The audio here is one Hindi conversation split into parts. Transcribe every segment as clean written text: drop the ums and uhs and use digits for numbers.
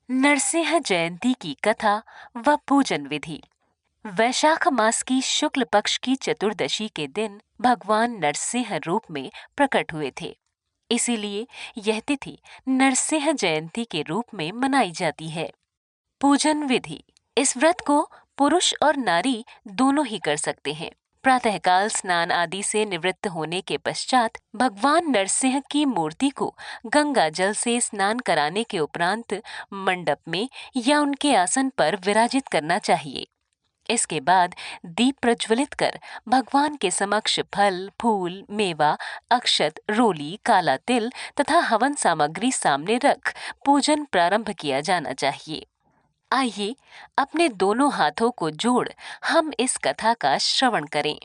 नरसिंह जयंती की कथा व पूजन विधि। वैशाख मास की शुक्ल पक्ष की चतुर्दशी के दिन भगवान नरसिंह रूप में प्रकट हुए थे। इसीलिए यह तिथि नरसिंह जयंती के रूप में मनाई जाती है। पूजन विधि। इस व्रत को पुरुष और नारी दोनों ही कर सकते हैं। प्रातःकाल स्नान आदि से निवृत्त होने के पश्चात भगवान नरसिंह की मूर्ति को गंगा जल से स्नान कराने के उपरांत मंडप में या उनके आसन पर विराजित करना चाहिए। इसके बाद दीप प्रज्वलित कर भगवान के समक्ष फल, फूल, मेवा, अक्षत, रोली, काला तिल तथा हवन सामग्री सामने रख पूजन प्रारंभ किया जाना चाहिए। आइए अपने दोनों हाथों को जोड़ हम इस कथा का श्रवण करें।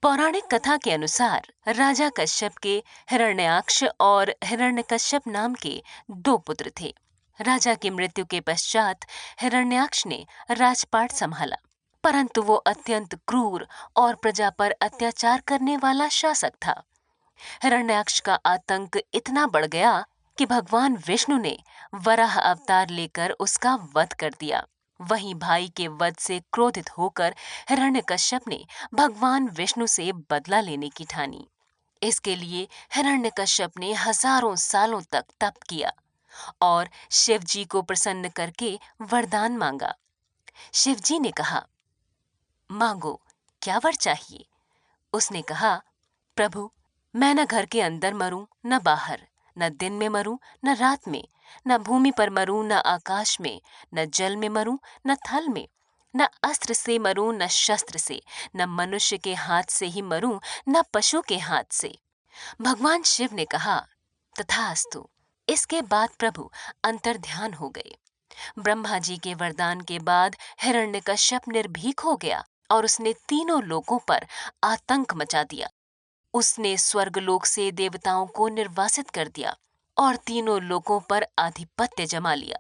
पौराणिक कथा के अनुसार राजा कश्यप के हिरण्याक्ष और हिरण्यकश्यप नाम के दो पुत्र थे। राजा की मृत्यु के पश्चात हिरण्याक्ष ने राजपाट संभाला, परंतु वो अत्यंत क्रूर और प्रजा पर अत्याचार करने वाला शासक था। हिरण्याक्ष का आतंक इतना बढ़ गया कि भगवान विष्णु ने वराह अवतार लेकर उसका वध कर दिया। वहीं भाई के वध से क्रोधित होकर हिरण्यकश्यप ने भगवान विष्णु से बदला लेने की ठानी। इसके लिए हिरण्यकश्यप ने हजारों सालों तक तप किया और शिव जी को प्रसन्न करके वरदान मांगा। शिव जी ने कहा, मांगो, क्या वर चाहिए? उसने कहा, प्रभु, मैं न घर के अंदर मरूं न बाहर, न दिन में मरूं न रात में, न भूमि पर मरूं न आकाश में, न जल में मरूं न थल में, न अस्त्र से मरूं न शस्त्र से, न मनुष्य के हाथ से ही मरूं न पशु के हाथ से। भगवान शिव ने कहा, तथास्तु। इसके बाद प्रभु अंतर्ध्यान हो गए। ब्रह्मा जी के वरदान के बाद हिरण्यकश्यप निर्भीक हो गया और उसने तीनों लोकों पर आतंक मचा दिया। उसने स्वर्गलोक से देवताओं को निर्वासित कर दिया और तीनों लोकों पर आधिपत्य जमा लिया।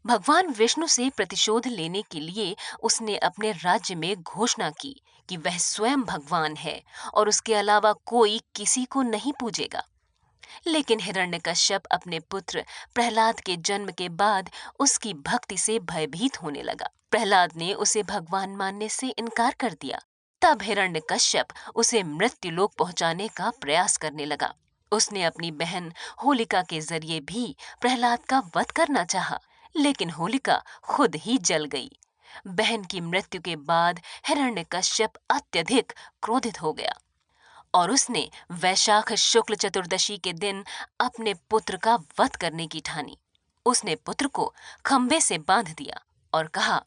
भगवान विष्णु से प्रतिशोध लेने के लिए उसने अपने राज्य में घोषणा की कि वह स्वयं भगवान है और उसके अलावा कोई किसी को नहीं पूजेगा। लेकिन हिरण्यकश्यप अपने पुत्र प्रहलाद के जन्म के बाद उसकी भक्ति से भयभीत होने लगा। प्रहलाद ने उसे भगवान मानने से इनकार कर दिया। तब हिरण्यकश्यप उसे मृत्युलोक पहुंचाने का प्रयास करने लगा। उसने अपनी बहन होलिका के जरिए भी प्रहलाद का वध करना चाहा, लेकिन होलिका खुद ही जल गई। बहन की मृत्यु के बाद हिरण्यकश्यप अत्यधिक क्रोधित हो गया और उसने वैशाख शुक्ल चतुर्दशी के दिन अपने पुत्र का वध करने की ठानी। उसने पुत्र को खंभे से बांध दिया और कहा,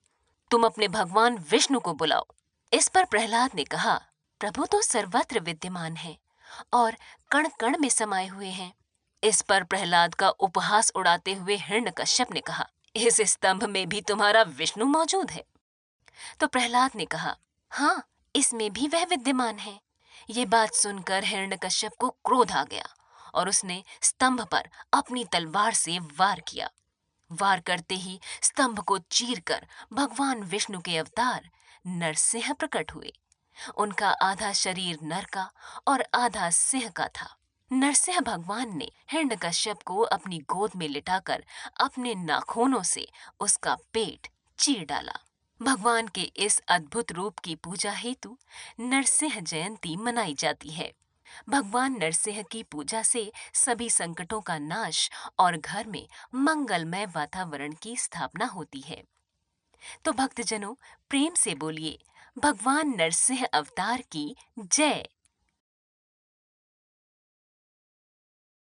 तुम अपने भगवान विष्णु को बुलाओ। इस पर प्रहलाद ने कहा, प्रभु तो सर्वत्र विद्यमान है और कण कण में समाये हुए हैं। इस पर प्रहलाद का उपहास उड़ाते हुए हिरण्यकश्यप ने कहा, इस स्तंभ में भी तुम्हारा विष्णु मौजूद है? तो प्रहलाद ने कहा, हाँ, इसमें भी वह विद्यमान है। ये बात सुनकर हिरण्यकश्यप को क्रोध आ गया और उसने स्तंभ पर अपनी तलवार से वार किया। वार करते ही स्तंभ को चीरकर भगवान विष्णु के अवतार नरसिंह प्रकट हुए। उनका आधा शरीर नर का और आधा सिंह का था। नरसिंह भगवान ने हिरण्यकश्यप को अपनी गोद में लिटाकर अपने नाखूनों से उसका पेट चीर डाला। भगवान के इस अद्भुत रूप की पूजा हेतु नरसिंह जयंती मनाई जाती है। भगवान नरसिंह की पूजा से सभी संकटों का नाश और घर में मंगलमय वातावरण की स्थापना होती है। तो भक्तजनों, प्रेम से बोलिए, भगवान नरसिंह अवतार की जय।